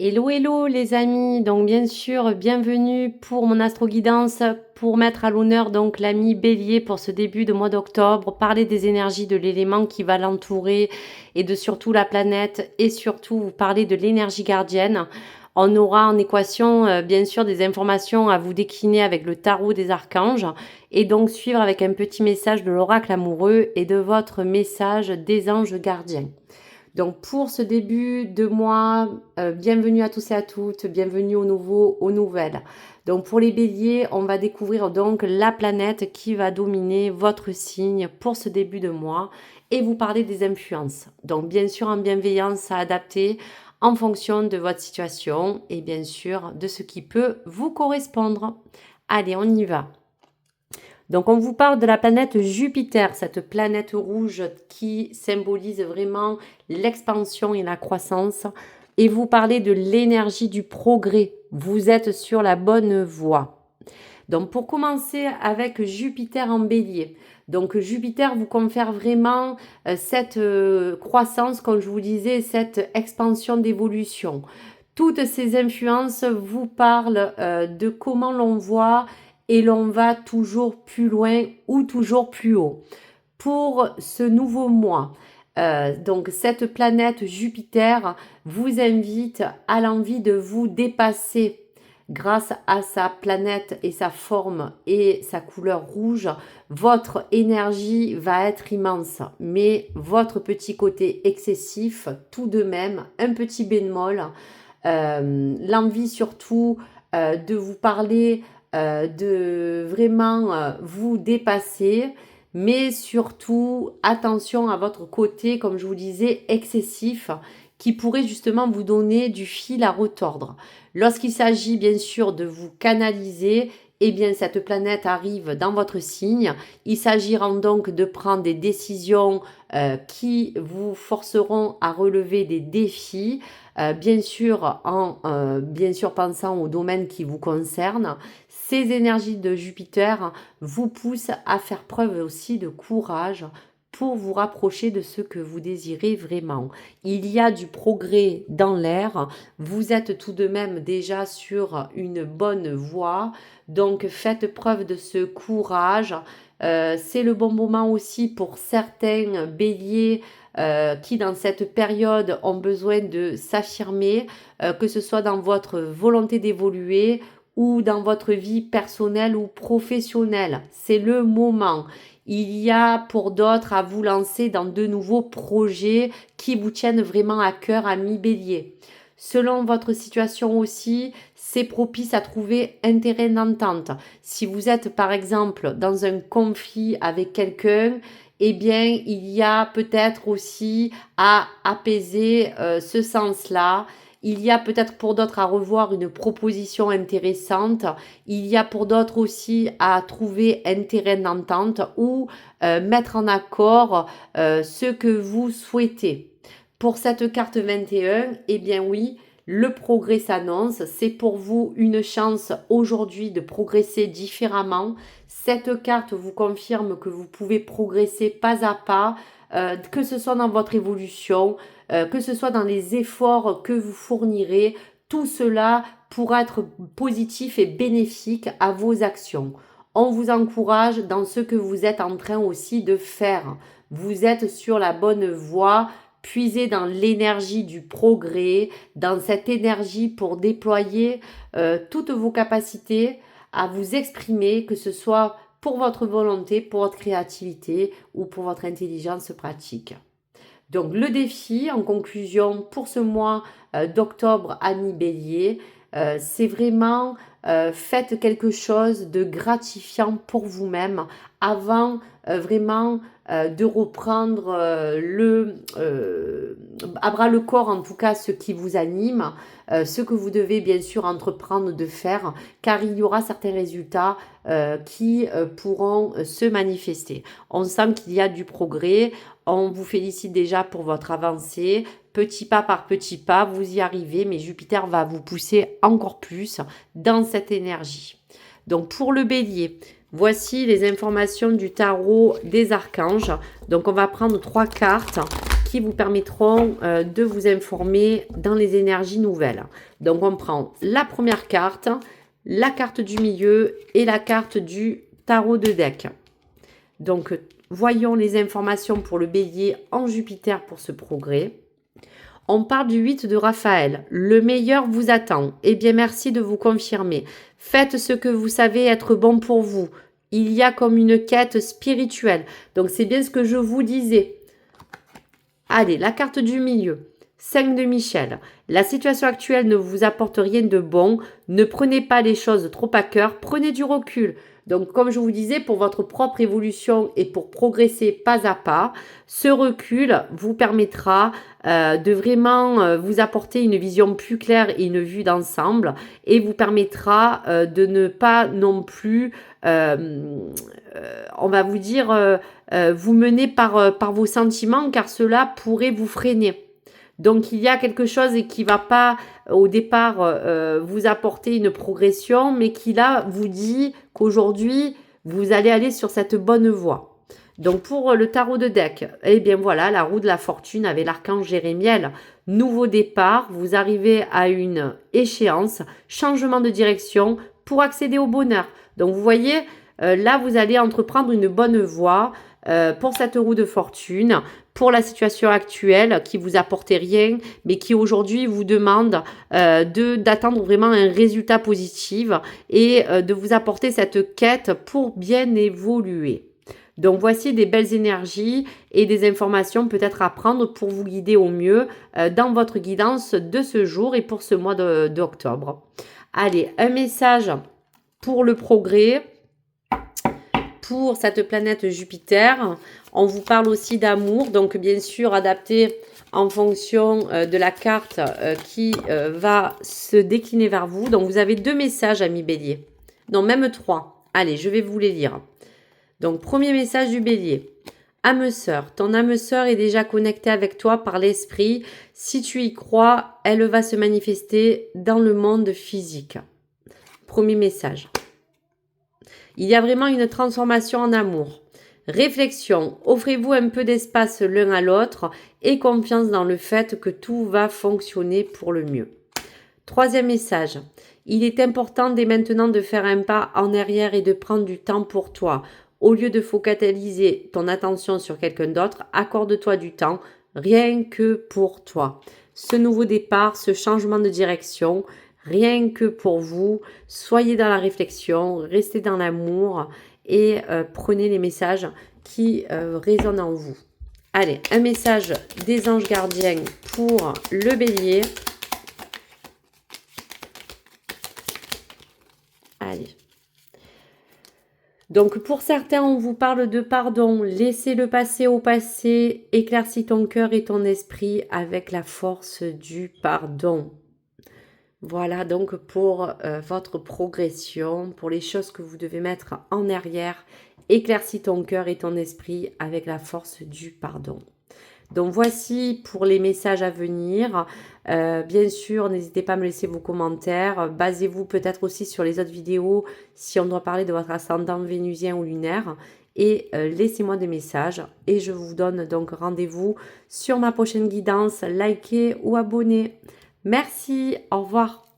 Hello, hello les amis, donc bien sûr, bienvenue pour mon astro-guidance, pour mettre à l'honneur donc l'ami Bélier pour ce début de mois d'octobre, parler des énergies de l'élément qui va l'entourer et de surtout la planète et surtout vous parler de l'énergie gardienne. On aura en équation bien sûr des informations à vous décliner avec le tarot des archanges et donc suivre avec un petit message de l'oracle amoureux et de votre message des anges gardiens. Donc pour ce début de mois, bienvenue à tous et à toutes, bienvenue aux nouveaux, aux nouvelles. Donc pour les béliers, on va découvrir donc la planète qui va dominer votre signe pour ce début de mois et vous parler des influences. Donc bien sûr en bienveillance à adapter en fonction de votre situation et bien sûr de ce qui peut vous correspondre. Allez, on y va. Donc on vous parle de la planète Jupiter, cette planète rouge qui symbolise vraiment l'expansion et la croissance. Et vous parlez de l'énergie du progrès. Vous êtes sur la bonne voie. Donc pour commencer avec Jupiter en bélier. Donc Jupiter vous confère vraiment cette croissance, comme je vous disais, cette expansion d'évolution. Toutes ces influences vous parlent de comment l'on voit et l'on va toujours plus loin ou toujours plus haut. Pour ce nouveau mois, donc cette planète Jupiter vous invite à l'envie de vous dépasser grâce à sa planète et sa forme et sa couleur rouge. Votre énergie va être immense, mais votre petit côté excessif, tout de même, un petit bémol, l'envie surtout de vous parler, de vraiment vous dépasser, mais surtout attention à votre côté, comme je vous disais, excessif, qui pourrait justement vous donner du fil à retordre. Lorsqu'il s'agit bien sûr de vous canaliser, eh bien cette planète arrive dans votre signe. Il s'agira donc de prendre des décisions qui vous forceront à relever des défis, bien sûr bien sûr pensant au domaine qui vous concerne. Ces énergies de Jupiter vous poussent à faire preuve aussi de courage pour vous rapprocher de ce que vous désirez vraiment. Il y a du progrès dans l'air, vous êtes tout de même déjà sur une bonne voie, donc faites preuve de ce courage. C'est le bon moment aussi pour certains béliers qui dans cette période ont besoin de s'affirmer, que ce soit dans votre volonté d'évoluer ou dans votre vie personnelle ou professionnelle. C'est le moment. Il y a pour d'autres à vous lancer dans de nouveaux projets qui vous tiennent vraiment à cœur, amis bélier. Selon votre situation aussi, c'est propice à trouver un terrain d'entente. Si vous êtes par exemple dans un conflit avec quelqu'un, eh bien, il y a peut-être aussi à apaiser ce sens-là. Il y a peut-être pour d'autres à revoir une proposition intéressante. Il y a pour d'autres aussi à trouver un terrain d'entente ou mettre en accord ce que vous souhaitez. Pour cette carte 21, eh bien oui, le progrès s'annonce. C'est pour vous une chance aujourd'hui de progresser différemment. Cette carte vous confirme que vous pouvez progresser pas à pas, que ce soit dans votre évolution, que ce soit dans les efforts que vous fournirez. Tout cela pourra être positif et bénéfique à vos actions. On vous encourage dans ce que vous êtes en train aussi de faire. Vous êtes sur la bonne voie. Puisez dans l'énergie du progrès, dans cette énergie pour déployer toutes vos capacités à vous exprimer, que ce soit pour votre volonté, pour votre créativité ou pour votre intelligence pratique. Donc le défi, en conclusion, pour ce mois d'octobre, amis bélier, c'est vraiment faites quelque chose de gratifiant pour vous-même avant vraiment de reprendre à bras le corps, en tout cas ce qui vous anime, ce que vous devez bien sûr entreprendre de faire, car il y aura certains résultats qui pourront se manifester. On sent qu'il y a du progrès. On vous félicite déjà pour votre avancée. Petit pas par petit pas, vous y arrivez, mais Jupiter va vous pousser encore plus dans cette énergie. Donc pour le bélier, voici les informations du tarot des archanges. Donc on va prendre 3 cartes qui vous permettront de vous informer dans les énergies nouvelles. Donc on prend la première carte, la carte du milieu et la carte du tarot de deck. Donc voyons les informations pour le bélier en Jupiter pour ce progrès. On parle du 8 de Raphaël. Le meilleur vous attend. Eh bien, merci de vous confirmer. Faites ce que vous savez être bon pour vous. Il y a comme une quête spirituelle. Donc, c'est bien ce que je vous disais. Allez, la carte du milieu. 5 de Michel. La situation actuelle ne vous apporte rien de bon. Ne prenez pas les choses trop à cœur. Prenez du recul. Donc, comme je vous disais, pour votre propre évolution et pour progresser pas à pas, ce recul vous permettra de vraiment vous apporter une vision plus claire et une vue d'ensemble et vous permettra de ne pas non plus, on va vous dire, vous mener par vos sentiments car cela pourrait vous freiner. Donc, il y a quelque chose qui ne va pas, au départ, vous apporter une progression, mais qui, là, vous dit qu'aujourd'hui, vous allez aller sur cette bonne voie. Donc, pour le tarot de deck, eh bien, voilà, la roue de la fortune avec l'archange Jérémiel. Nouveau départ, vous arrivez à une échéance, changement de direction pour accéder au bonheur. Donc, vous voyez, là, vous allez entreprendre une bonne voie pour cette roue de fortune, pour la situation actuelle qui vous apportait rien, mais qui aujourd'hui vous demande d'attendre vraiment un résultat positif et de vous apporter cette quête pour bien évoluer. Donc voici des belles énergies et des informations peut-être à prendre pour vous guider au mieux dans votre guidance de ce jour et pour ce mois d'octobre. Allez, un message pour le progrès. Pour cette planète Jupiter, on vous parle aussi d'amour, donc bien sûr adapté en fonction de la carte qui va se décliner vers vous. Donc vous avez 2 messages, amis bélier. Non, même 3. Allez, je vais vous les lire. Donc premier message du bélier. Âme sœur, ton âme sœur est déjà connectée avec toi par l'esprit. Si tu y crois, elle va se manifester dans le monde physique. Premier message. Il y a vraiment une transformation en amour. Réflexion, offrez-vous un peu d'espace l'un à l'autre et confiance dans le fait que tout va fonctionner pour le mieux. Troisième message, il est important dès maintenant de faire un pas en arrière et de prendre du temps pour toi. Au lieu de focaliser ton attention sur quelqu'un d'autre, accorde-toi du temps, rien que pour toi. Ce nouveau départ, ce changement de direction, rien que pour vous, soyez dans la réflexion, restez dans l'amour et prenez les messages qui résonnent en vous. Allez, un message des anges gardiens pour le bélier. Allez. Donc pour certains, on vous parle de pardon. Laissez le passé au passé, éclaircis ton cœur et ton esprit avec la force du pardon. Voilà donc pour votre progression, pour les choses que vous devez mettre en arrière. Éclaircis ton cœur et ton esprit avec la force du pardon. Donc voici pour les messages à venir. Bien sûr, n'hésitez pas à me laisser vos commentaires. Basez-vous peut-être aussi sur les autres vidéos si on doit parler de votre ascendant vénusien ou lunaire. Et laissez-moi des messages. Et je vous donne donc rendez-vous sur ma prochaine guidance. Likez ou abonnez. Merci, au revoir.